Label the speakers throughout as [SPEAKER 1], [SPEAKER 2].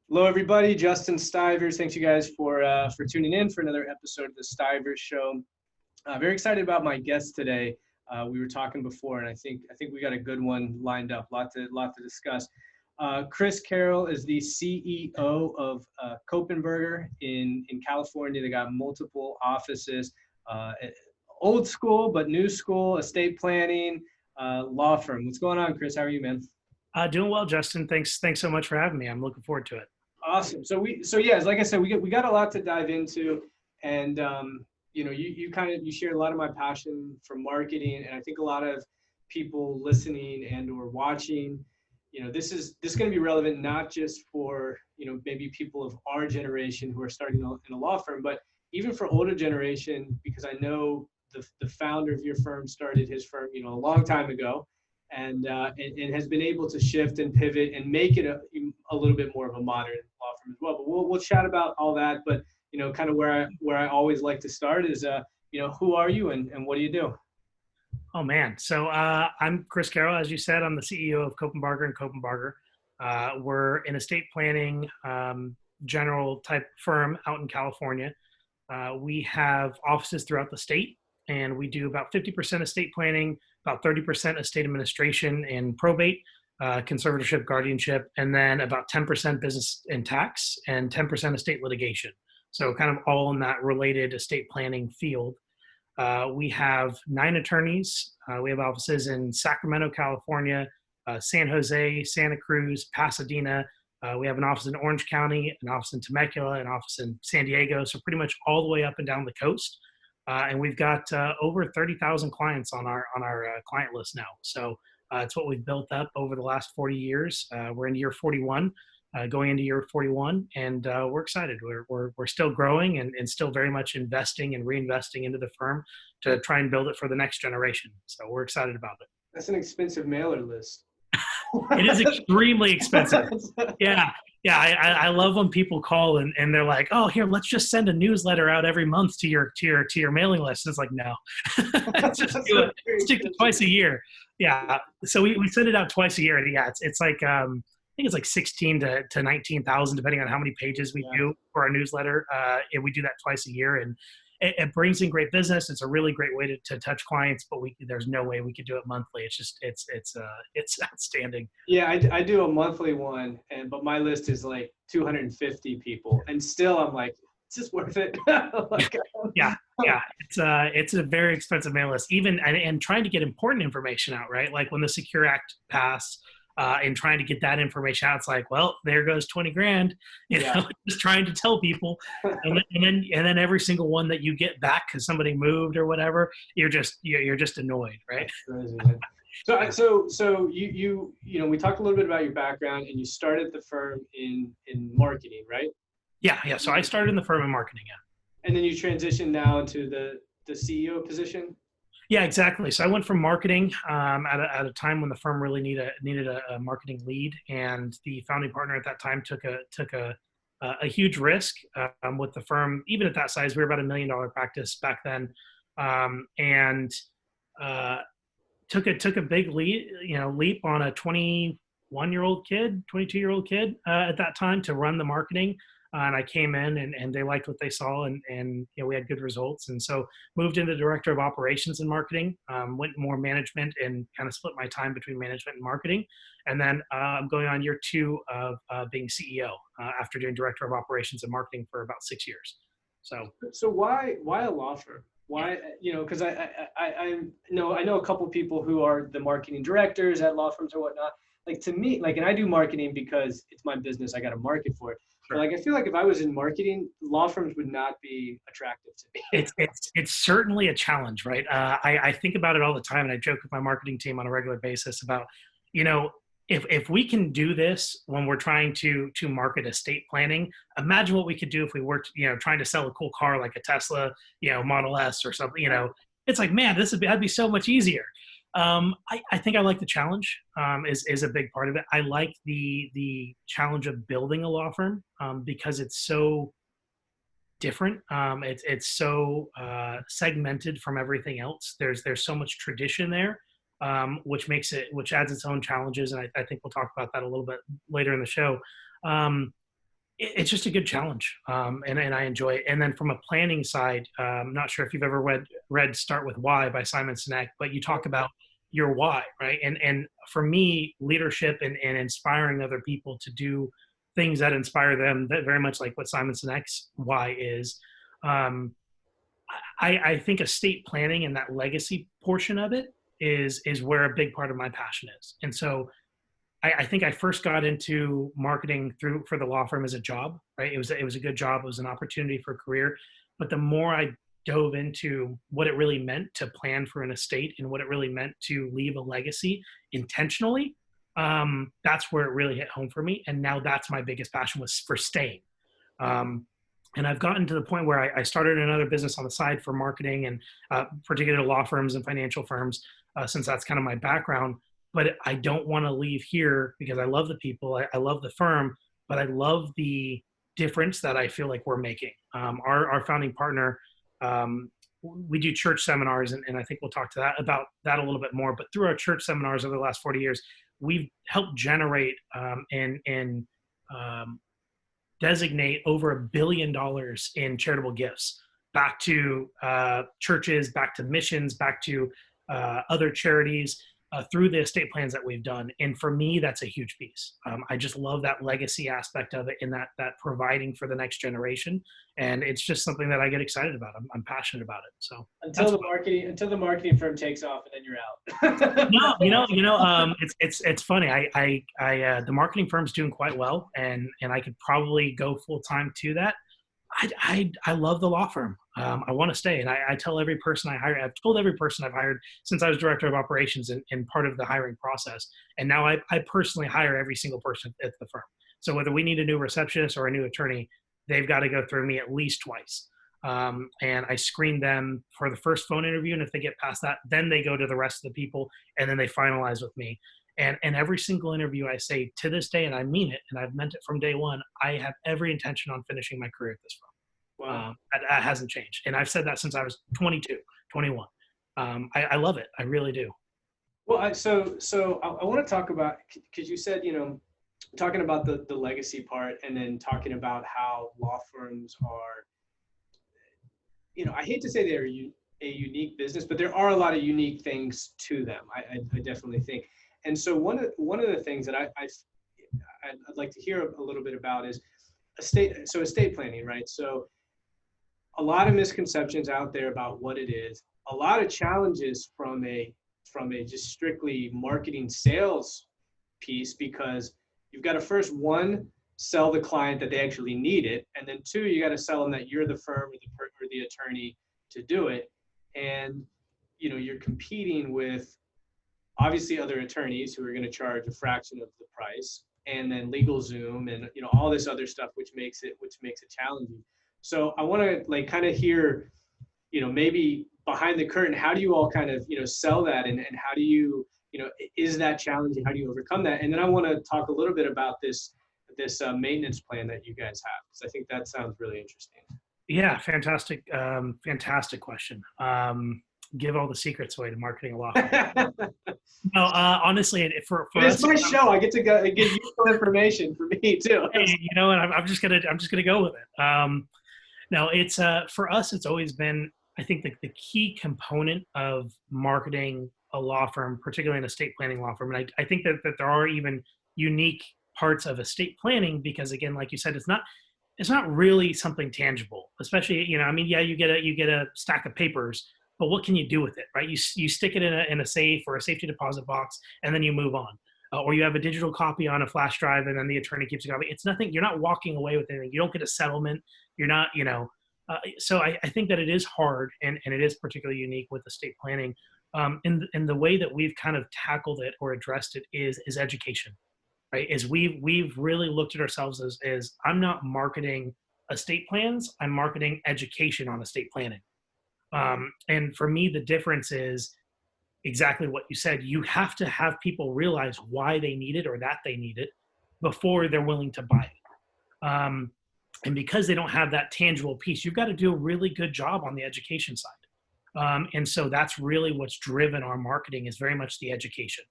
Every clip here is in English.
[SPEAKER 1] Hello, everybody. Justin Stivers. Thanks, you guys, for tuning in for another episode of the Stivers Show. Very excited about my guest today. We were talking before, and I think we got a good one lined up. Lot to discuss. Chris Carroll is the CEO of Copenbarger in California. They got multiple offices, old school but new school, estate planning, law firm. What's going on, Chris? How are you, man?
[SPEAKER 2] Doing well, Justin. Thanks so much for having me. I'm looking forward to it.
[SPEAKER 1] Awesome. So yeah, like I said, we got a lot to dive into, and you shared a lot of my passion for marketing, and I think a lot of people listening and or watching, this is going to be relevant not just for maybe people of our generation who are starting in a law firm, but even for older generation, because I know the founder of your firm started his firm a long time ago, and has been able to shift and pivot and make it a little bit more of a modern law firm as well. But we'll chat about all that. But kind of where I always like to start is who are you and what do you do?
[SPEAKER 2] Oh man, so I'm Chris Carroll, as you said. I'm the CEO of Copenbarger Copenbarger. We're an estate planning general type firm out in California. We have offices throughout the state, and we do about 50% estate planning, about 30% estate administration and probate, conservatorship, guardianship, and then about 10% business and tax and 10% estate litigation. So kind of all in that related estate planning field. We have 9 attorneys. We have offices in Sacramento, California, San Jose, Santa Cruz, Pasadena. We have an office in Orange County, an office in Temecula, an office in San Diego. So pretty much all the way up and down the coast. And we've got over 30,000 clients on our client list now. So it's what we've built up over the last 40 years. We're in year 41, going into year 41, and we're excited. We're still growing and still very much investing and reinvesting into the firm to try and build it for the next generation. So we're excited about it.
[SPEAKER 1] That's an expensive mailer list.
[SPEAKER 2] It is extremely expensive. Yeah. I love when people call and they're like, "Oh, here, let's just send a newsletter out every month to your mailing list." And it's like, no, just do it. Stick to twice a year. Yeah. So we send it out twice a year, and yeah, it's like I think it's like 16 to 19,000 depending on how many pages we do for our newsletter. And we do that twice a year, and it brings in great business. It's a really great way to touch clients, but there's no way we could do it monthly. It's just, it's outstanding.
[SPEAKER 1] Yeah, I do a monthly one, but my list is like 250 people, and still I'm like, it's just worth it.
[SPEAKER 2] Yeah. It's a very expensive mail list, even and trying to get important information out, right? Like when the Secure Act passed, and trying to get that information out, it's like, well, there goes 20 grand, just trying to tell people. And then every single one that you get back because somebody moved or whatever, you're just annoyed, right?
[SPEAKER 1] So you we talked a little bit about your background, and you started the firm in marketing, right?
[SPEAKER 2] Yeah. So I started in the firm in marketing, yeah.
[SPEAKER 1] And then you transitioned now into the CEO position?
[SPEAKER 2] Yeah, exactly. So I went from marketing at a time when the firm really needed a marketing lead, and the founding partner at that time took a huge risk with the firm. Even at that size, we were about $1 million practice back then, and took a big leap on a 21-year-old kid, 22-year-old kid at that time to run the marketing. And I came in and they liked what they saw, and we had good results. And so moved into director of operations and marketing, went more management and kind of split my time between management and marketing. And then I'm going on year 2 of being CEO after doing director of operations and marketing for about 6 years.
[SPEAKER 1] So why a law firm? Why, because I know a couple of people who are the marketing directors at law firms or whatnot. Like, to me, and I do marketing because it's my business. I got to market for it. Sure. But I feel like if I was in marketing, law firms would not be attractive to me.
[SPEAKER 2] It's certainly a challenge, right? I think about it all the time, and I joke with my marketing team on a regular basis about, if we can do this when we're trying to market estate planning, imagine what we could do if we were, trying to sell a cool car like a Tesla, Model S or something. It's like, man, that'd be so much easier. I think I like the challenge, is a big part of it. I like the challenge of building a law firm, because it's so different. It's so segmented from everything else. There's so much tradition there, which adds its own challenges. And I think we'll talk about that a little bit later in the show. It's just a good challenge, and I enjoy it. And then from a planning side, I'm not sure if you've ever read Start With Why by Simon Sinek, but you talk about your why, right? And for me, leadership and inspiring other people to do things that inspire them, that very much like what Simon Sinek's why is. Um, I think estate planning and that legacy portion of it is where a big part of my passion is. And so I think I first got into marketing for the law firm as a job, right? It was a good job. It was an opportunity for a career. But the more I dove into what it really meant to plan for an estate and what it really meant to leave a legacy intentionally, that's where it really hit home for me. And now that's my biggest passion, was for staying. Um, and I've gotten to the point where I started another business on the side for marketing and particularly law firms and financial firms, since that's kind of my background. But I don't want to leave here because I love the people, I love the firm, but I love the difference that I feel like we're making. Our founding partner, we do church seminars, and I think we'll talk to that about that a little bit more. But through our church seminars over the last 40 years, we've helped generate and designate over $1 billion in charitable gifts back to churches, back to missions, back to other charities, through the estate plans that we've done. And for me, that's a huge piece. I just love that legacy aspect of it, and that providing for the next generation. And it's just something that I get excited about. I'm passionate about it. So
[SPEAKER 1] Until the marketing firm takes off, and then you're out.
[SPEAKER 2] no, it's funny. The marketing firm's doing quite well, and I could probably go full time to that. I love the law firm. I want to stay. And I tell every person I hire, I've told every person I've hired since I was director of operations and part of the hiring process. And now I personally hire every single person at the firm. So whether we need a new receptionist or a new attorney, they've got to go through me at least twice. And I screen them for the first phone interview. And if they get past that, then they go to the rest of the people, and then they finalize with me. And every single interview I say to this day, and I mean it, and I've meant it from day one, I have every intention on finishing my career at this firm.
[SPEAKER 1] Wow.
[SPEAKER 2] That hasn't changed. And I've said that since I was 22, 21. I love it. I really do.
[SPEAKER 1] Well, so I want to talk about, because you said, talking about the legacy part, and then talking about how law firms are, I hate to say they're a unique business, but there are a lot of unique things to them. I definitely think. And so one of the things that I'd like to hear a little bit about is estate planning, right? So a lot of misconceptions out there about what it is, a lot of challenges from a just strictly marketing sales piece, because you've got to first, one, sell the client that they actually need it, and then two, you got to sell them that you're the firm or the attorney to do it. And you're competing with obviously other attorneys who are going to charge a fraction of the price, and then LegalZoom and all this other stuff, which makes it challenging. So I want to kind of hear, maybe behind the curtain, how do you all kind of sell that, and how do you is that challenging? How do you overcome that? And then I want to talk a little bit about this maintenance plan that you guys have, because I think that sounds really interesting.
[SPEAKER 2] Yeah, fantastic question. Give all the secrets away to marketing a law firm. No, honestly, for
[SPEAKER 1] it's my show. I get to go give useful information for me too.
[SPEAKER 2] And I'm just gonna go with it. No, it's for us. It's always been, I think, the key component of marketing a law firm, particularly an estate planning law firm. And I think that there are even unique parts of estate planning, because again, like you said, it's not really something tangible. Especially, you get a stack of papers, but what can you do with it, right? You stick it in a safe or a safety deposit box, and then you move on. Or you have a digital copy on a flash drive, and then the attorney keeps a copy. It's nothing. You're not walking away with anything. You don't get a settlement. You're not, so I think that it is hard, and it is particularly unique with estate planning. And the way that we've kind of tackled it or addressed it is education, right? Is we've really looked at ourselves as I'm not marketing estate plans. I'm marketing education on estate planning. And for me, the difference is exactly what you said. You have to have people realize why they need it or that they need it before they're willing to buy it. And because they don't have that tangible piece, you've got to do a really good job on the education side. And so that's really what's driven our marketing, is very much the education.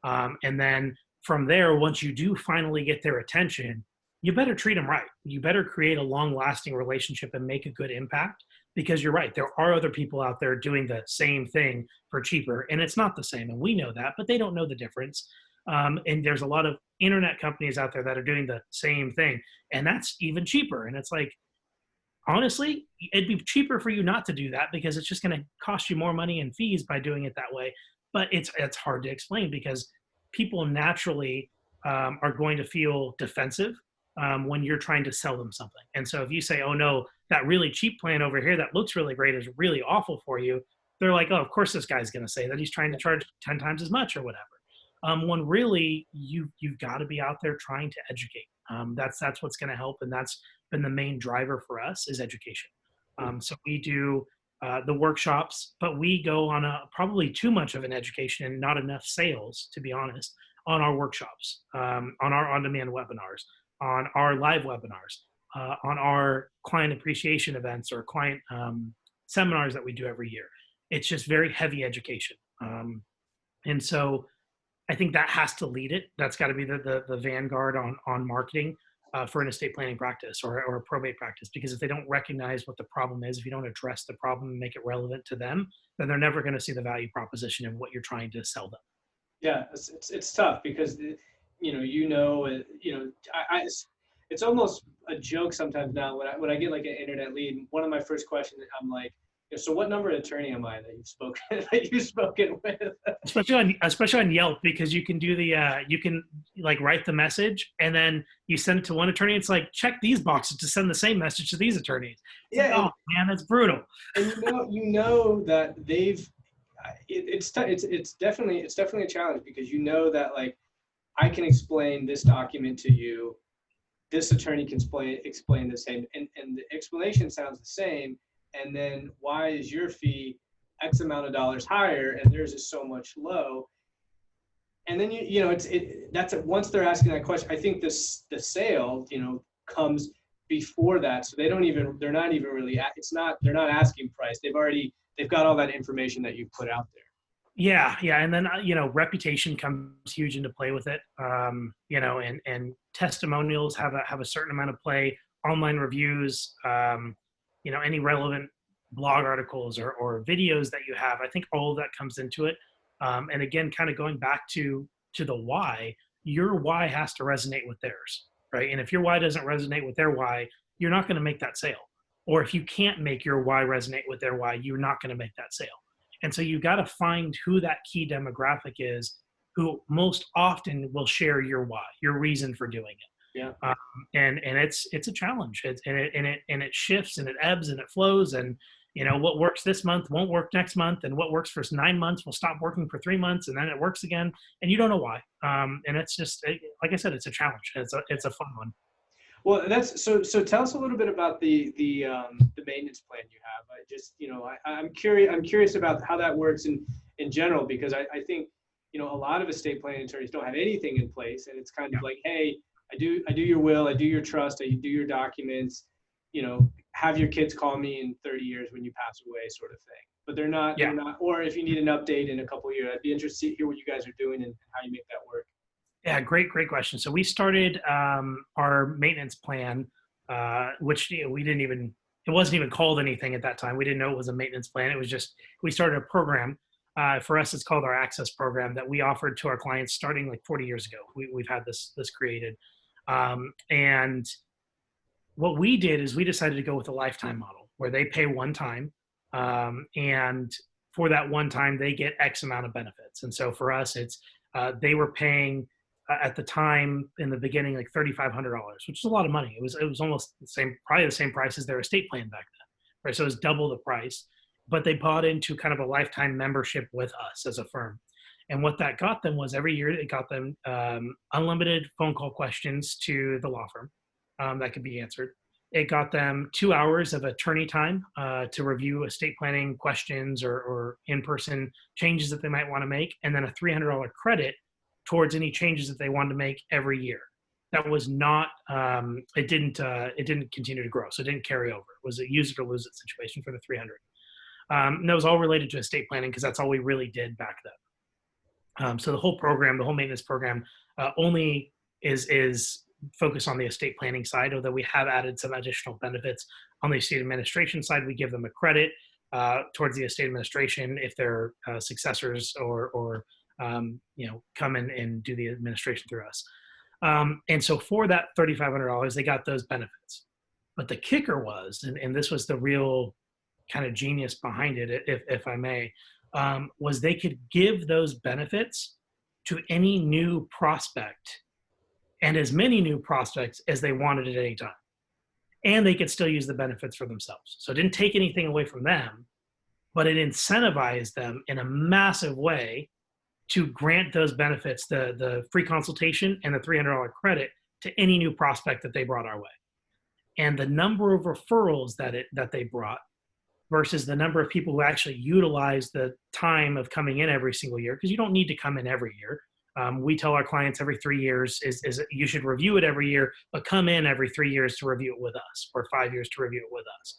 [SPEAKER 2] And then from there, once you do finally get their attention, you better treat them right. You better create a long-lasting relationship and make a good impact, because you're right. There are other people out there doing the same thing for cheaper, and it's not the same. And we know that, but they don't know the difference. And there's a lot of internet companies out there that are doing the same thing, and that's even cheaper. And it's like, honestly, it'd be cheaper for you not to do that, because it's just going to cost you more money in fees by doing it that way. But it's hard to explain, because people naturally are going to feel defensive when you're trying to sell them something. And so if you say, oh no, that really cheap plan over here that looks really great is really awful for you, they're like, oh, of course this guy's going to say that, he's trying to charge 10 times as much or whatever. When really you've got to be out there trying to educate. That's what's going to help, and that's been the main driver for us, is education. So we do the workshops, but we go on probably too much of an education and not enough sales, to be honest, on our workshops, on our on-demand webinars, on our live webinars, on our client appreciation events or client seminars that we do every year. It's just very heavy education. And so I think that has to lead it. That's got to be the vanguard on marketing for an estate planning practice or a probate practice, because if they don't recognize what the problem is, if you don't address the problem and make it relevant to them, then they're never going to see the value proposition in what you're trying to sell them.
[SPEAKER 1] Yeah, it's tough, because it's almost a joke sometimes now when I get like an internet lead. One of my first questions, I'm like, so what number attorney am I that you've spoken with?
[SPEAKER 2] Especially on Yelp, because you can do you can like write the message and then you send it to one attorney. It's like, check these boxes to send the same message to these attorneys. It's like, oh man, that's brutal.
[SPEAKER 1] And that it's definitely a challenge, because that like, I can explain this document to you, this attorney can explain the same, and the explanation sounds the same. And then why is your fee X amount of dollars higher and theirs is so much low? And then once they're asking that question, I think the sale comes before that, so they're not even really they're not asking price. They've got all that information that you've put out there.
[SPEAKER 2] Yeah, and then reputation comes huge into play with it. And testimonials have a certain amount of play. Online reviews. Any relevant blog articles or videos that you have, I think all of that comes into it. And again, kind of going back to the why, your why has to resonate with theirs, right? And if your why doesn't resonate with their why, you're not going to make that sale. Or if you can't make your why resonate with their why, you're not going to make that sale. And so you got to find who that key demographic is, who most often will share your why, your reason for doing it.
[SPEAKER 1] Yeah.
[SPEAKER 2] And it's a challenge. It shifts and it ebbs and it flows, and what works this month won't work next month, and what works for 9 months will stop working for 3 months, and then it works again, and you don't know why. And it's just like I said, it's a challenge. It's a fun one.
[SPEAKER 1] Well, that's so tell us a little bit about the maintenance plan you have. I'm curious about how that works in general, because I think a lot of estate planning attorneys don't have anything in place, and it's kind of like, hey, I do your will, I do your trust, I do your documents, have your kids call me in 30 years when you pass away, sort of thing. But they're not, or if you need an update in a couple of years, I'd be interested to hear what you guys are doing and how you make that work.
[SPEAKER 2] Yeah, great question. So we started our maintenance plan, which it wasn't even called anything at that time. We didn't know it was a maintenance plan. It was just, we started a program. For us, it's called our Access program, that we offered to our clients starting like 40 years ago. We've had this created. And what we did is we decided to go with a lifetime model where they pay one time. And for that one time, they get X amount of benefits. And so for us, it's they were paying at the time in the beginning like $3,500, which is a lot of money. It was almost probably the same price as their estate plan back then, right? So it was double the price. But they bought into kind of a lifetime membership with us as a firm. And what that got them was every year it got them unlimited phone call questions to the law firm that could be answered. It got them 2 hours of attorney time to review estate planning questions or in-person changes that they might want to make, and then a $300 credit towards any changes that they wanted to make every year. That was not, it didn't continue to grow, so it didn't carry over. It was a use it or lose it situation for the 300. And that was all related to estate planning, because that's all we really did back then. So the whole program, the whole maintenance program, only is focus on the estate planning side, although we have added some additional benefits on the estate administration side. We give them a credit towards the estate administration if they're successors or come in and do the administration through us. And so for that $3,500, they got those benefits. But the kicker was, and this was the real kind of genius behind it, if I may, was they could give those benefits to any new prospect and as many new prospects as they wanted at any time. And they could still use the benefits for themselves. So it didn't take anything away from them, but it incentivized them in a massive way to grant those benefits, the free consultation and the $300 credit to any new prospect that they brought our way. And the number of referrals that they brought versus the number of people who actually utilize the time of coming in every single year, because you don't need to come in every year. We tell our clients every 3 years is you should review it every year, but come in every 3 years to review it with us, or 5 years to review it with us.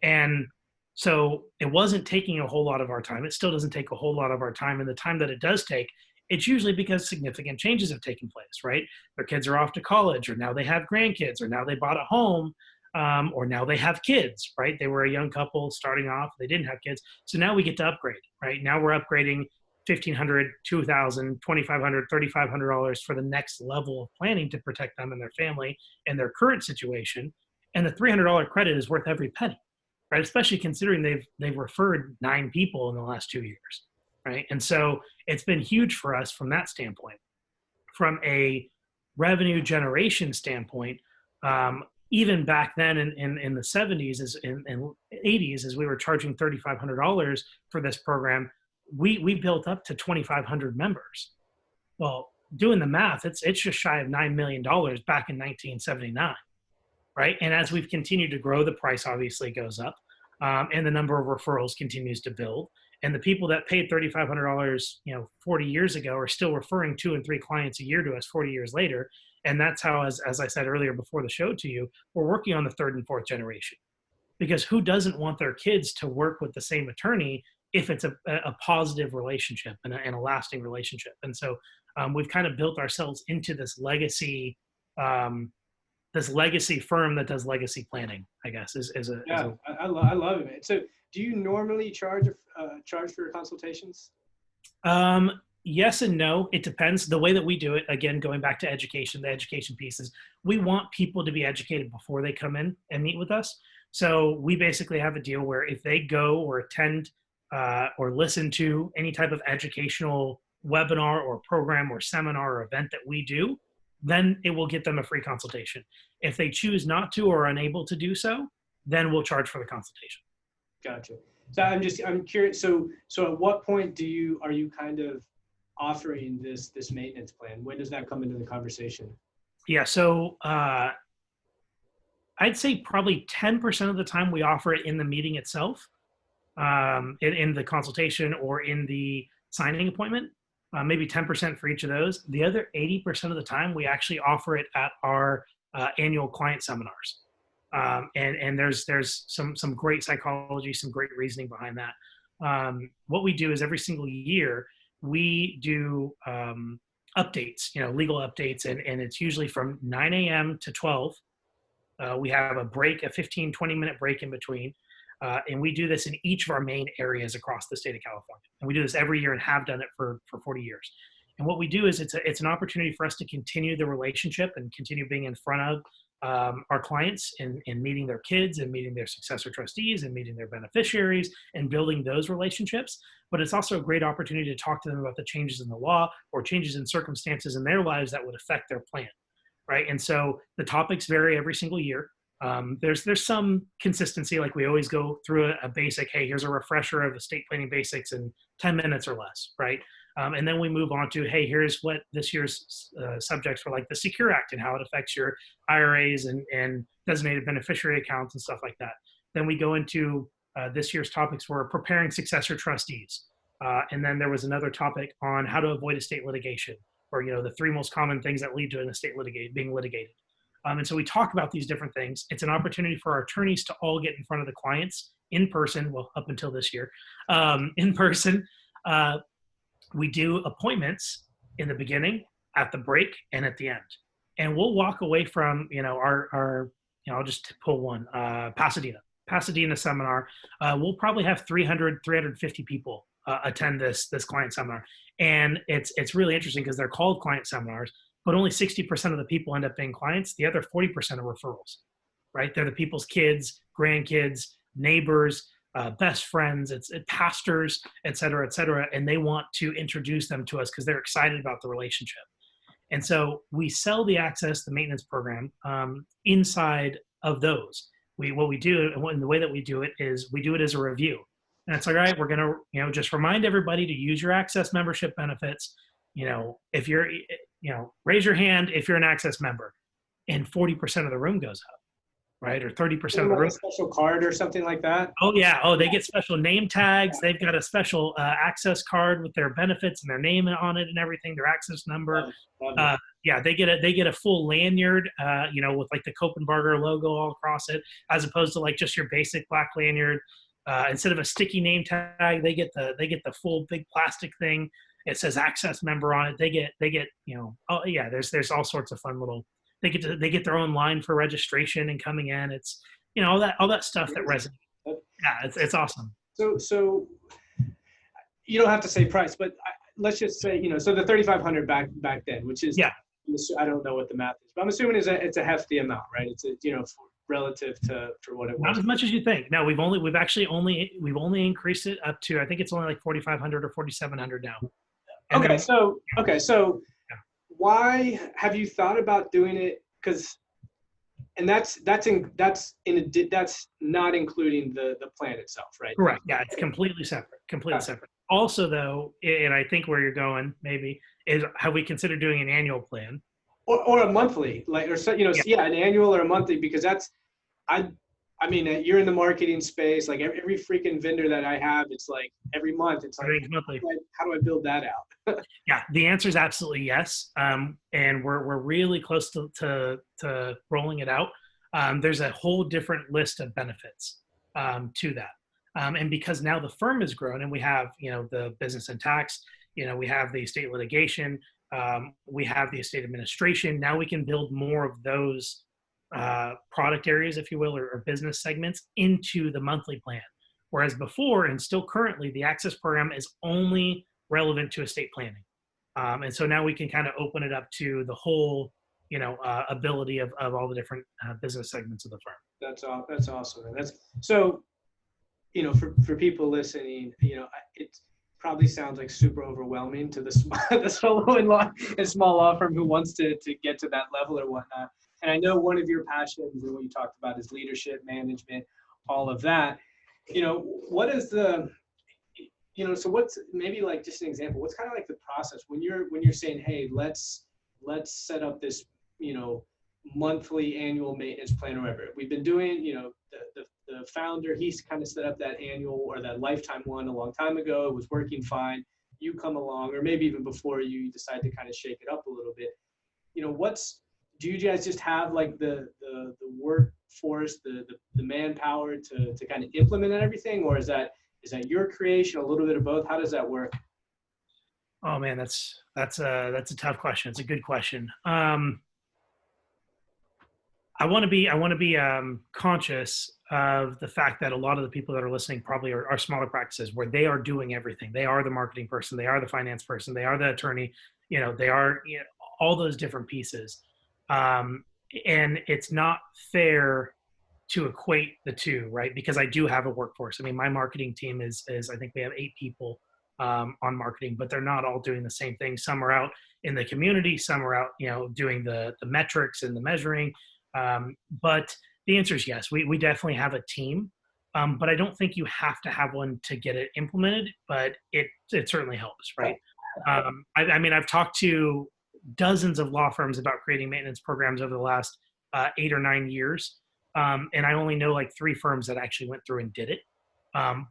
[SPEAKER 2] And so it wasn't taking a whole lot of our time. It still doesn't take a whole lot of our time. And the time that it does take, it's usually because significant changes have taken place, right? Their kids are off to college, or now they have grandkids, or now they bought a home, or now they have kids, right? They were a young couple starting off, they didn't have kids. So now we get to upgrade, right? Now we're upgrading $1,500, $2,000, $2,500, $3,500 for the next level of planning to protect them and their family and their current situation. And the $300 credit is worth every penny, right? Especially considering they've referred 9 people in the last 2 years, right? And so it's been huge for us from that standpoint. From a revenue generation standpoint, even back then in the 70s and 80s, as we were charging $3,500 for this program, we built up to 2,500 members. Well, doing the math, it's just shy of $9 million back in 1979, right? And as we've continued to grow, the price obviously goes up, and the number of referrals continues to build. And the people that paid $3,500, 40 years ago are still referring 2 and 3 clients a year to us 40 years later. And that's how, as I said earlier before the show to you, we're working on the 3rd and 4th generation. Because who doesn't want their kids to work with the same attorney if it's a positive relationship and a lasting relationship? And so we've kind of built ourselves into this legacy firm that does legacy planning, I guess.
[SPEAKER 1] I love it, man. So do you normally charge for your consultations?
[SPEAKER 2] Yes and no. It depends. The way that we do it, again, going back to education, the education pieces, we want people to be educated before they come in and meet with us. So we basically have a deal where if they go or attend or listen to any type of educational webinar or program or seminar or event that we do, then it will get them a free consultation. If they choose not to or are unable to do so, then we'll charge for the consultation.
[SPEAKER 1] Gotcha. So I'm curious. So at what point are you kind of offering this maintenance plan? When does that come into the conversation?
[SPEAKER 2] Yeah. So I'd say probably 10% of the time we offer it in the meeting itself, in the consultation or in the signing appointment, maybe 10% for each of those. The other 80% of the time we actually offer it at our annual client seminars. And there's some great psychology, some great reasoning behind that. What we do is every single year we do updates, legal updates, and it's usually from 9 a.m. to 12. We have a break, a 15, 20-minute break in between. And we do this in each of our main areas across the state of California. And we do this every year and have done it for 40 years. And what we do is it's an opportunity for us to continue the relationship and continue being in front of our clients and meeting their kids and meeting their successor trustees and meeting their beneficiaries and building those relationships. But it's also a great opportunity to talk to them about the changes in the law or changes in circumstances in their lives that would affect their plan, right? And so the topics vary every single year. There's some consistency, like we always go through a basic, hey, here's a refresher of estate planning basics in 10 minutes or less, right? And then we move on to, hey, here's what this year's subjects were, like the Secure Act and how it affects your IRAs and designated beneficiary accounts and stuff like that. Then we go into this year's topics were preparing successor trustees. And then there was another topic on how to avoid estate litigation, or the 3 most common things that lead to an estate being litigated. And so we talk about these different things. It's an opportunity for our attorneys to all get in front of the clients in person, well, up until this year, in person. We do appointments in the beginning, at the break, and at the end. and we'll walk away from, our I'll just pull one, Pasadena seminar. We'll probably have 350 people attend this client seminar. And it's really interesting because they're called client seminars, but only 60% of the people end up being clients. The other 40% are referrals, right? They're the people's kids, grandkids, neighbors, best friends, it's pastors, et cetera, et cetera. And they want to introduce them to us because they're excited about the relationship. And so we sell the access, the maintenance program inside of those. What we do, and the way that we do it is we do it as a review. And it's like, all right, we're going to, just remind everybody to use your access membership benefits. If you're, raise your hand if you're an access member, and 40% of the room goes up, right? Or 30% of the room.
[SPEAKER 1] A special card or something like that?
[SPEAKER 2] Oh, yeah. Oh, they get special name tags. They've got a special access card with their benefits and their name on it and everything, their access number. Yeah, they get a full lanyard, with like the Copenbarger logo all across it, as opposed to like just your basic black lanyard. Instead of a sticky name tag, they get the full big plastic thing. It says access member on it. They get oh yeah, there's all sorts of fun little. They get their own line for registration and coming in. It's all that stuff that resonates. Yeah, it's awesome.
[SPEAKER 1] So you don't have to say price, but let's just say so the 3,500 back then, which is I don't know what the math is, but I'm assuming it's a hefty amount, right? It's relative for what it was.
[SPEAKER 2] Not as much as you think. No, we've actually only increased it up to, I think it's only like 4,500 or 4,700 now.
[SPEAKER 1] Okay, so why have you thought about doing it? Because that's not including the plan itself, right?
[SPEAKER 2] Correct. Yeah, it's completely separate. Separate. Also, though, and I think where you're going maybe is, have we considered doing an annual plan
[SPEAKER 1] or a monthly, like, or an annual or a monthly? Because I mean, you're in the marketing space. Like every freaking vendor that I have, it's like every month. It's like, how do I build that out?
[SPEAKER 2] Yeah, the answer is absolutely yes. And we're really close to rolling it out. There's a whole different list of benefits to that. And because now the firm has grown and we have, the business and tax, we have the estate litigation, we have the estate administration. Now we can build more of those product areas, if you will, or business segments into the monthly plan. Whereas before, and still currently, the access program is only relevant to estate planning. And so now we can kind of open it up to the whole, ability of all the different business segments of the firm.
[SPEAKER 1] That's awesome. And so, for people listening, it probably sounds like super overwhelming to the solo and small law firm who wants to get to that level or whatnot. And I know one of your passions and what you talked about is leadership, management, all of that. What is so what's maybe like just an example, what's kind of like the process when you're saying, hey, let's set up this, monthly annual maintenance plan or whatever. We've been doing, the founder, he's kind of set up that annual or that lifetime one a long time ago. It was working fine. You come along, or maybe even before you decide to kind of shake it up a little bit. Do you guys just have like the workforce, the manpower to kind of implement everything, or is that your creation, a little bit of both? How does that work?
[SPEAKER 2] Oh man, that's a tough question. It's a good question. I want to be conscious of the fact that a lot of the people that are listening probably are smaller practices where they are doing everything. They are the marketing person, they are the finance person, they are the attorney. They are all those different pieces. And it's not fair to equate the two, right? Because I do have a workforce. I mean, my marketing team is I think we have 8 people on marketing, but they're not all doing the same thing. Some are out in the community, some are out, doing the metrics and the measuring. But the answer is yes, we definitely have a team. But I don't think you have to have one to get it implemented, but it certainly helps, right? I mean, I've talked to dozens of law firms about creating maintenance programs over the last 8 or 9 years. And I only know like 3 firms that actually went through and did it.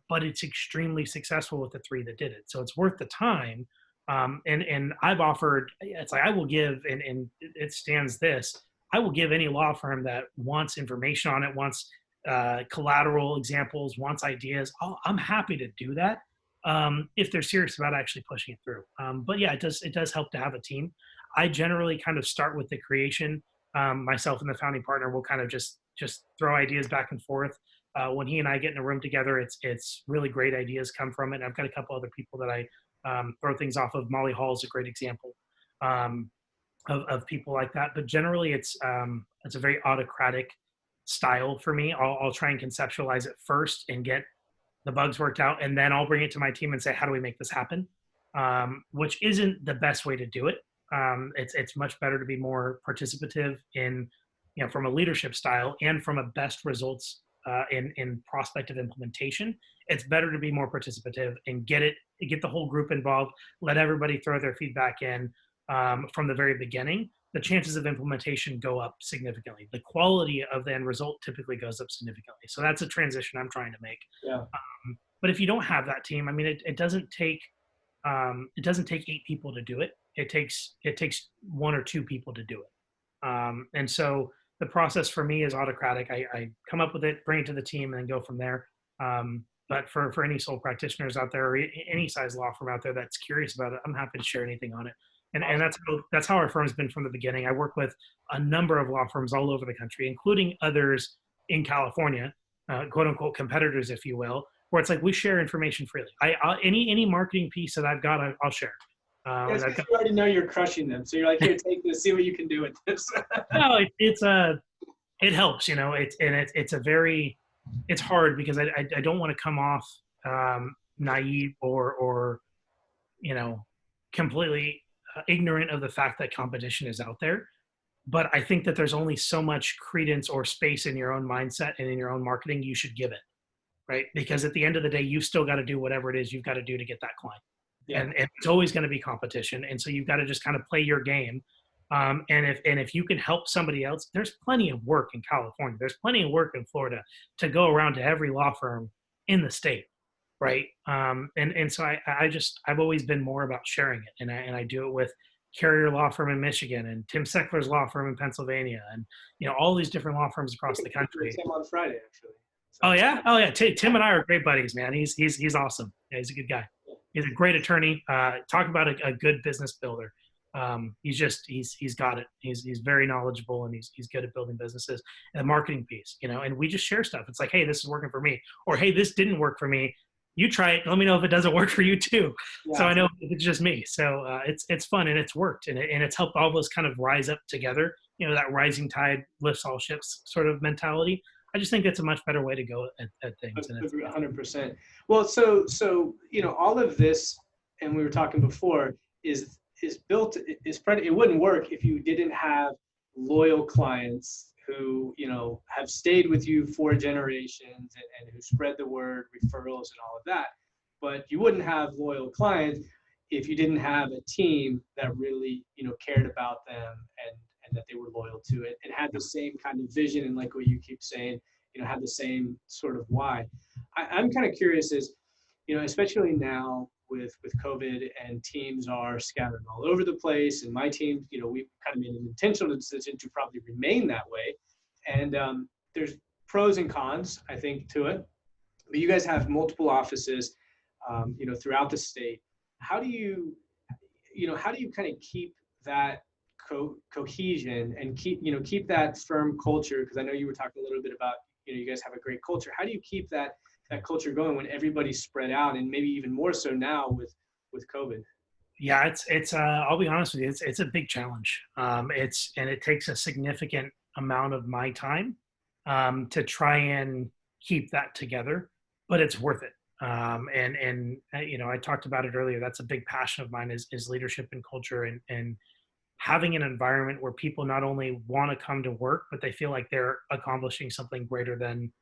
[SPEAKER 2] But it's extremely successful with the 3 that did it. So it's worth the time. And I've offered, it's like I will give, and it stands this, I will give any law firm that wants information on it, wants collateral examples, wants ideas. I'm happy to do that if they're serious about actually pushing it through. But yeah, it does help to have a team. I generally kind of start with the creation. Myself and the founding partner will kind of just throw ideas back and forth. When he and I get in a room together, it's really great ideas come from it. And I've got a couple other people that I throw things off of. Molly Hall is a great example um, of people like that. But generally, it's a very autocratic style for me. I'll try and conceptualize it first and get the bugs worked out, and then I'll bring it to my team and say, how do we make this happen? Which isn't the best way to do it. It's much better to be more participative in, from a leadership style and from a best results in prospective implementation. It's better to be more participative and get the whole group involved, let everybody throw their feedback in from the very beginning. The chances of implementation go up significantly. The quality of the end result typically goes up significantly. So that's a transition I'm trying to make.
[SPEAKER 1] Yeah.
[SPEAKER 2] But if you don't have that team, I mean, it doesn't take 8 people to do it. It takes 1 or 2 people to do it. And so the process for me is autocratic. I come up with it, bring it to the team, and then go from there. But for any sole practitioners out there, or any size law firm out there that's curious about it, I'm happy to share anything on it. And that's how our firm's been from the beginning. I work with a number of law firms all over the country, including others in California, quote unquote competitors, if you will, where it's like we share information freely. Any marketing piece that I've got, I'll share.
[SPEAKER 1] You already know you're crushing them, so you're like, here, take this, see what you can do with this.
[SPEAKER 2] No, it helps, it's hard because I don't want to come off naive or completely ignorant of the fact that competition is out there. But I think that there's only so much credence or space in your own mindset and in your own marketing you should give it, right? Because at the end of the day, you've still got to do whatever it is you've got to do to get that client. Yeah. And it's always going to be competition. And so you've got to just kind of play your game. And if you can help somebody else, there's plenty of work in California. There's plenty of work in Florida to go around to every law firm in the state. Right. And so I've always been more about sharing it. And I do it with Carrier Law Firm in Michigan and Tim Seckler's law firm in Pennsylvania and, all these different law firms across the country.
[SPEAKER 1] Tim on Friday, actually. So.
[SPEAKER 2] Oh yeah. Tim and I are great buddies, man. He's awesome. Yeah, he's a good guy. He's a great attorney. Talk about a good business builder. He's got it. He's very knowledgeable and he's good at building businesses and the marketing piece, and we just share stuff. It's like, hey, this is working for me, or hey, this didn't work for me. You try it. Let me know if it doesn't work for you too. Yeah. So I know if it's just me. So it's fun and it's worked and it's helped all those kind of rise up together. That rising tide lifts all ships sort of mentality. I just think it's a much better way to go at things.
[SPEAKER 1] 100%. Well, so all of this, and we were talking before, is built, it wouldn't work if you didn't have loyal clients who, have stayed with you for generations and who spread the word, referrals and all of that. But you wouldn't have loyal clients if you didn't have a team that really, cared about them and that they were loyal to it and had the same kind of vision and, like what you keep saying, had the same sort of why. I'm kind of curious is, especially now with COVID and teams are scattered all over the place, and my team, we've kind of made an intentional decision to probably remain that way. And there's pros and cons, I think, to it. But you guys have multiple offices, throughout the state. How do you kind of keep that cohesion and keep that firm culture? Because I know you were talking a little bit about, you guys have a great culture. How do you keep that culture going when everybody's spread out, and maybe even more so now with COVID?
[SPEAKER 2] Yeah, it's I'll be honest with you, it's a big challenge. It takes a significant amount of my time to try and keep that together, but it's worth it. I talked about it earlier. That's a big passion of mine is leadership and culture and having an environment where people not only want to come to work, but they feel like they're accomplishing something greater than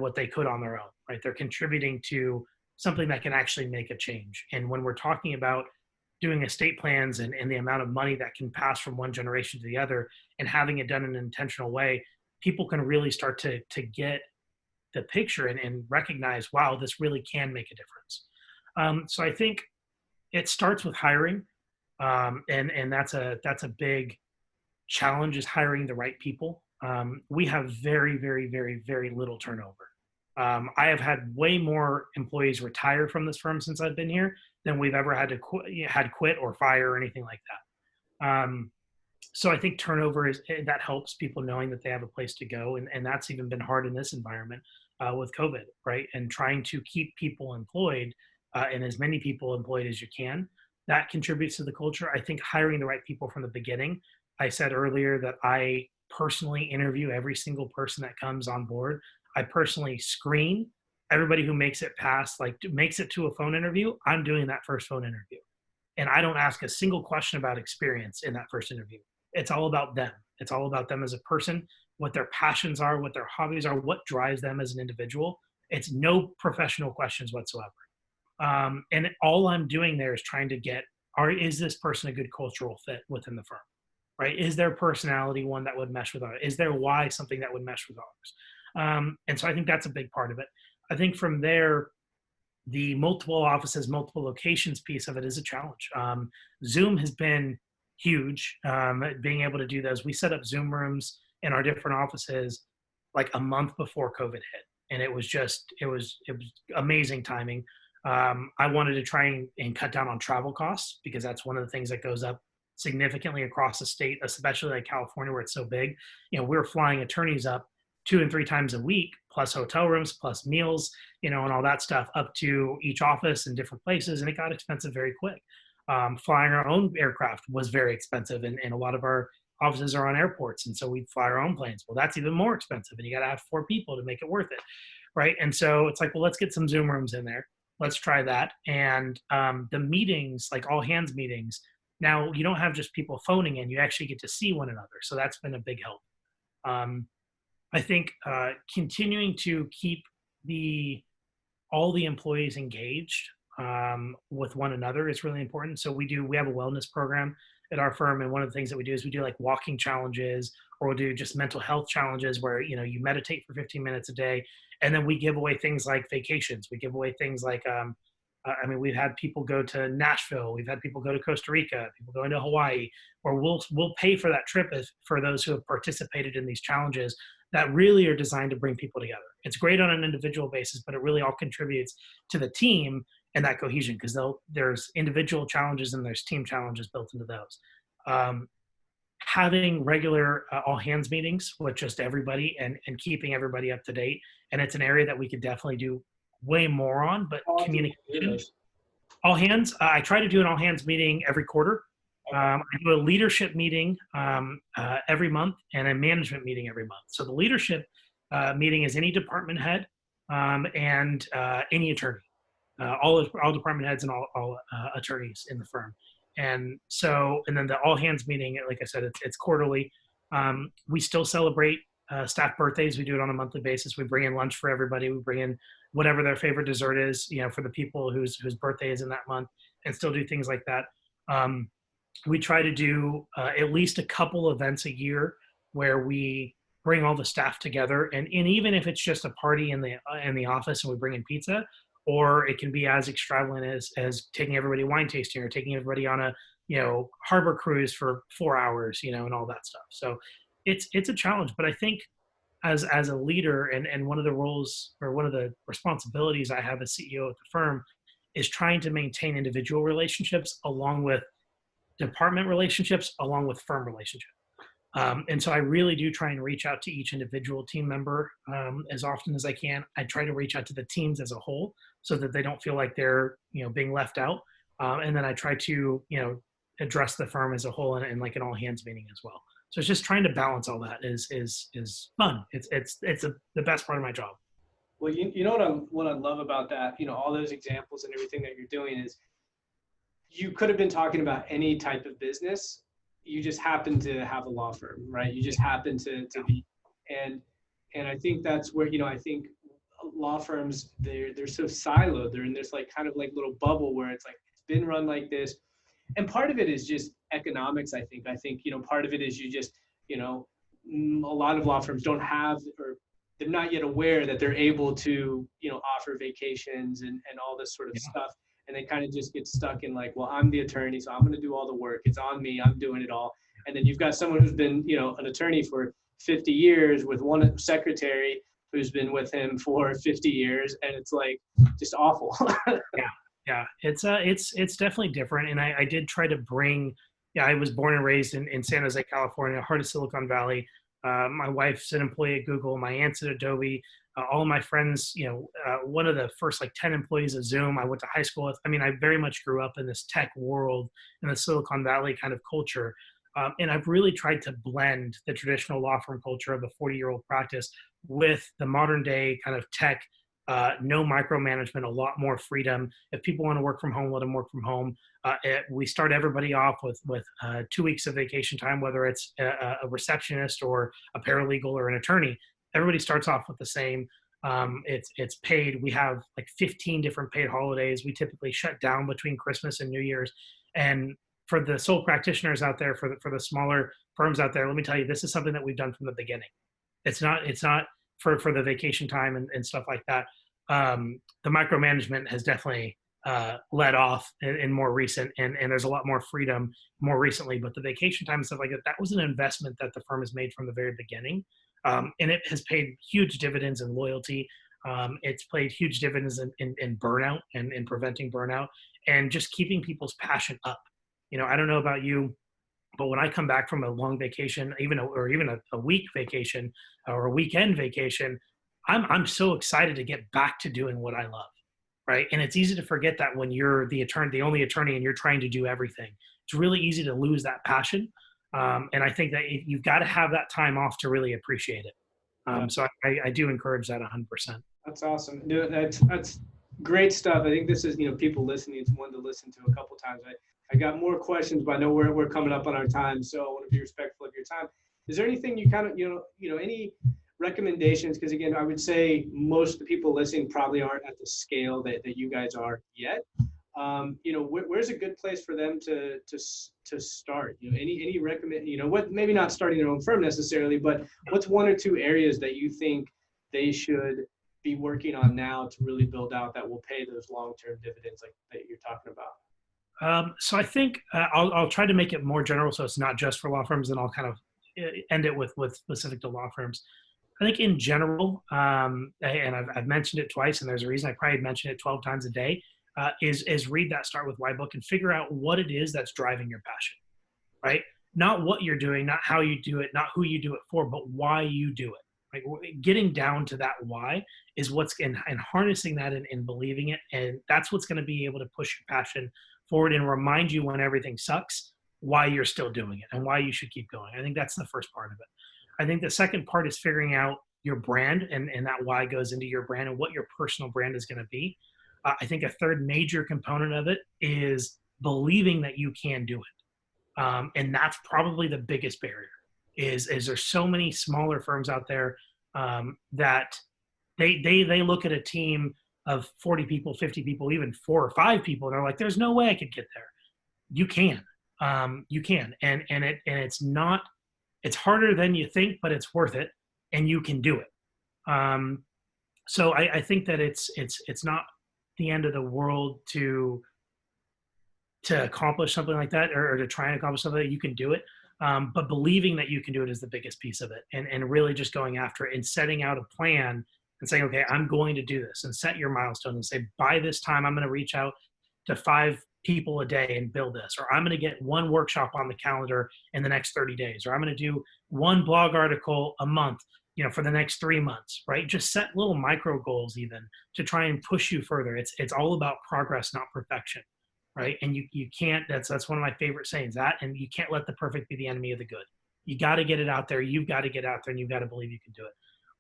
[SPEAKER 2] what they could on their own, right? They're contributing to something that can actually make a change. And when we're talking about doing estate plans and the amount of money that can pass from one generation to the other and having it done in an intentional way, people can really start to get the picture and recognize, wow, this really can make a difference. So I think it starts with hiring. And that's a big challenge, is hiring the right people. We have very, very, very, very little turnover. I have had way more employees retire from this firm since I've been here than we've ever had to quit or fire or anything like that. So I think turnover that helps people knowing that they have a place to go, and that's even been hard in this environment with COVID, right? And trying to keep people employed and as many people employed as you can, that contributes to the culture. I think hiring the right people from the beginning. I said earlier that I personally interview every single person that comes on board. I personally screen everybody who makes it past, like makes it to a phone interview. I'm doing that first phone interview, and I don't ask a single question about experience in that first interview. It's all about them. It's all about them as a person, what their passions are, what their hobbies are, what drives them as an individual. It's no professional questions whatsoever. And all I'm doing there is trying to get, is this person a good cultural fit within the firm, right? Is their personality one that would mesh with ours? Is their why something that would mesh with ours? And so I think that's a big part of it. I think from there, the multiple offices, multiple locations piece of it is a challenge. Zoom has been huge, being able to do those. We set up Zoom rooms in our different offices like a month before COVID hit. And it was amazing timing. I wanted to try and cut down on travel costs because that's one of the things that goes up significantly across the state, especially like California where it's so big. We're flying attorneys up 2 and 3 times a week, plus hotel rooms, plus meals, and all that stuff up to each office in different places. And it got expensive very quick. Flying our own aircraft was very expensive. And a lot of our offices are on airports. And so we'd fly our own planes. Well, that's even more expensive. And you got to have 4 people to make it worth it. Right. And so it's like, well, let's get some Zoom rooms in there. Let's try that. And the meetings, like all hands meetings, now you don't have just people phoning in, you actually get to see one another. So that's been a big help. I think continuing to keep all the employees engaged with one another is really important. So we have a wellness program at our firm, and one of the things that we do is we do like walking challenges, or we'll do just mental health challenges where you meditate for 15 minutes a day, and then we give away things like vacations. We give away things like we've had people go to Nashville, we've had people go to Costa Rica, people go into Hawaii, or we'll pay for that trip for those who have participated in these challenges that really are designed to bring people together. It's great on an individual basis, but it really all contributes to the team and that cohesion, because there's individual challenges and there's team challenges built into those. Having regular all hands meetings with just everybody and keeping everybody up to date. And it's an area that we could definitely do way more on, but communication. All hands, I try to do an all hands meeting every quarter. I do a leadership meeting every month and a management meeting every month. So the leadership meeting is any department head and any attorney, all department heads and all attorneys in the firm. And then the all hands meeting, like I said, it's quarterly. We still celebrate staff birthdays. We do it on a monthly basis. We bring in lunch for everybody. We bring in whatever their favorite dessert is, for the people whose birthday is in that month, and still do things like that. We try to do at least a couple events a year where we bring all the staff together, and even if it's just a party in the office and we bring in pizza, or it can be as extravagant as taking everybody wine tasting, or taking everybody on a harbor cruise for 4 hours, and all that stuff. So it's a challenge, but I think as a leader and one of the roles or one of the responsibilities I have as CEO at the firm is trying to maintain individual relationships along with department relationships, along with firm relationships. And so I really do try and reach out to each individual team member as often as I can. I try to reach out to the teams as a whole so that they don't feel like they're being left out. And then I try to address the firm as a whole in like an all hands meeting as well. So it's just trying to balance all that is fun. It's the best part of my job.
[SPEAKER 1] Well, you know what I love about that, all those examples and everything that you're doing is you could have been talking about any type of business. You just happen to have a law firm, right? You just happen to be, and I think that's where, I think law firms, they're so siloed. They're in this like kind of like little bubble where it's like, it's been run like this. And part of it is just economics. I think, part of it is you just, a lot of law firms don't have, or they're not yet aware that they're able to, offer vacations and all this sort of stuff. And they kind of just get stuck in like, well, I'm the attorney, so I'm going to do all the work. It's on me. I'm doing it all. And then you've got someone who's been, an attorney for 50 years with one secretary who's been with him for 50 years. And it's like, just awful.
[SPEAKER 2] Yeah. It's definitely different. And I did try to bring Yeah, I was born and raised in San Jose, California, heart of Silicon Valley. My wife's an employee at Google. My aunt's at Adobe. All of my friends, one of the first like 10 employees of Zoom I went to high school with. I mean, I very much grew up in this tech world, in the Silicon Valley kind of culture. And I've really tried to blend the traditional law firm culture of a 40-year-old practice with the modern day kind of tech, no micromanagement, a lot more freedom. If people want to work from home, let them work from home. We start everybody off with 2 weeks of vacation time, whether it's a receptionist or a paralegal or an attorney. Everybody starts off with the same. It's paid. We have like 15 different paid holidays. We typically shut down between Christmas and New Year's. And for the sole practitioners out there, for the smaller firms out there, let me tell you, this is something that we've done from the beginning. It's not for the vacation time and stuff like that. The micromanagement has definitely let off in more recent, and there's a lot more freedom more recently, but the vacation time and stuff like that, that was an investment that the firm has made from the very beginning. And it has paid huge dividends in loyalty. It's played huge dividends in burnout and in preventing burnout and just keeping people's passion up. I don't know about you, but when I come back from a long vacation, even a week vacation or a weekend vacation, I'm so excited to get back to doing what I love, right? And it's easy to forget that when you're the only attorney, and you're trying to do everything. It's really easy to lose that passion. And I think that you've got to have that time off to really appreciate it. So I do encourage that 100%.
[SPEAKER 1] That's awesome. That's great stuff. I think this is, people listening, it's one to listen to a couple times. I got more questions, but I know we're coming up on our time, so I want to be respectful of your time. Is there anything you kind of, any recommendations? Because again, I would say most of the people listening probably aren't at the scale that you guys are yet. Where's a good place for them to start? Any recommend, what, maybe not starting their own firm necessarily, but what's one or two areas that you think they should be working on now to really build out that will pay those long-term dividends like that you're talking about?
[SPEAKER 2] So I think I'll try to make it more general, so it's not just for law firms, and I'll kind of end it with specific to law firms. I think in general, and I've mentioned it twice, and there's a reason I probably mention it 12 times a day, is read that Start With Why book and figure out what it is that's driving your passion, right? Not what you're doing, not how you do it, not who you do it for, but why you do it. Right? Getting down to that why is and harnessing that and believing it, and that's what's going to be able to push your passion forward and remind you when everything sucks why you're still doing it and why you should keep going. I think that's the first part of it. I think the second part is figuring out your brand, and that why goes into your brand and what your personal brand is going to be. I think a third major component of it is believing that you can do it. And that's probably the biggest barrier is there's so many smaller firms out there that they look at a team of 40 people, 50 people, even 4 or 5 people. And they're like, there's no way I could get there. You can, and it's not, it's harder than you think, but it's worth it, and you can do it. So I think that it's not the end of the world to accomplish something like that, or to try and accomplish something that you can do it. But believing that you can do it is the biggest piece of it, and really just going after it and setting out a plan and saying, okay, I'm going to do this, and set your milestones and say, by this time, I'm going to reach out to 5 people a day and build this, or I'm going to get 1 workshop on the calendar in the next 30 days, or I'm going to do 1 blog article a month, for the next 3 months, right? Just set little micro goals even to try and push you further. It's all about progress, not perfection, right? And you can't, that's one of my favorite sayings, that, and you can't let the perfect be the enemy of the good. You got to get it out there. You've got to get out there, and you've got to believe you can do it.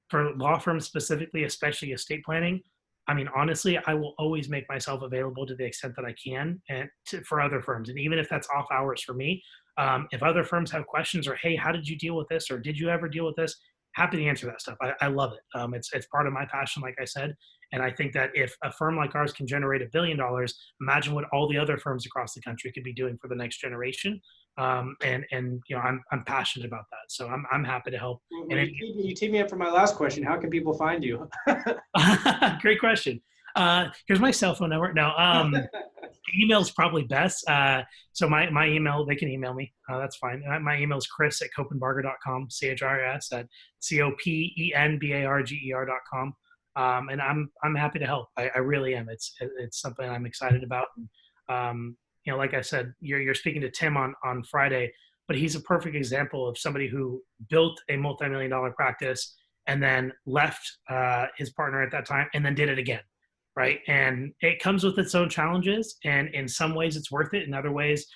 [SPEAKER 2] For law firms specifically, especially estate planning, I mean, honestly, I will always make myself available to the extent that I can, and for other firms. And even if that's off hours for me, if other firms have questions, or, hey, how did you deal with this? Or did you ever deal with this? Happy to answer that stuff. I love it. It's part of my passion, like I said. And I think that if a firm like ours can generate $1 billion, imagine what all the other firms across the country could be doing for the next generation. I'm passionate about that. So I'm happy to help.
[SPEAKER 1] Well, you teed me up for my last question. How can people find you?
[SPEAKER 2] Great question. Here's my cell phone number. No, email's probably best. So my email, they can email me. That's fine. My email is chris@copenbarger.com, CHRIS at COPENBARGER.com. And I'm happy to help. I really am. It's something I'm excited about. And, you know, like I said, you're speaking to Tim on Friday, but he's a perfect example of somebody who built a multi-million-dollar practice and then left his partner at that time and then did it again, right? And it comes with its own challenges, and in some ways it's worth it. In other ways,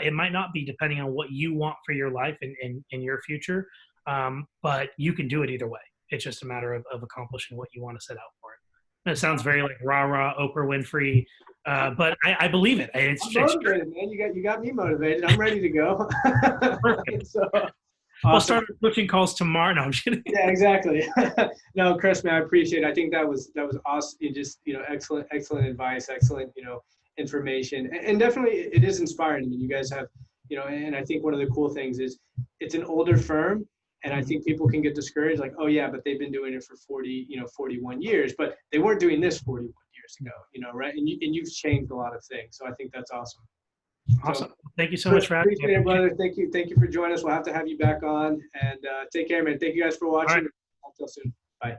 [SPEAKER 2] it might not be, depending on what you want for your life and in your future. But you can do it either way. It's just a matter of accomplishing what you want to set out for it. And it sounds very like rah-rah Oprah Winfrey, but I believe it.
[SPEAKER 1] I'm motivated, man. You got me motivated. I'm ready to go.
[SPEAKER 2] Perfect.
[SPEAKER 1] So,
[SPEAKER 2] we'll start coaching calls tomorrow. No, I'm just kidding.
[SPEAKER 1] Yeah, exactly. No, Chris, man, I appreciate it. I think that was awesome. You just, excellent advice, excellent, information, and definitely it is inspiring. I mean, you guys have, and I think one of the cool things is it's an older firm, and I think people can get discouraged, like, oh yeah, but they've been doing it for 41 years, but they weren't doing this 41 years ago, right? And you've changed a lot of things, so I think that's awesome.
[SPEAKER 2] Awesome. Thank you so much for having me.
[SPEAKER 1] Appreciate it, brother. Thank you for joining us. We'll have to have you back on, and take care, man. Thank you guys for watching.
[SPEAKER 2] All right.
[SPEAKER 1] Until soon. Bye.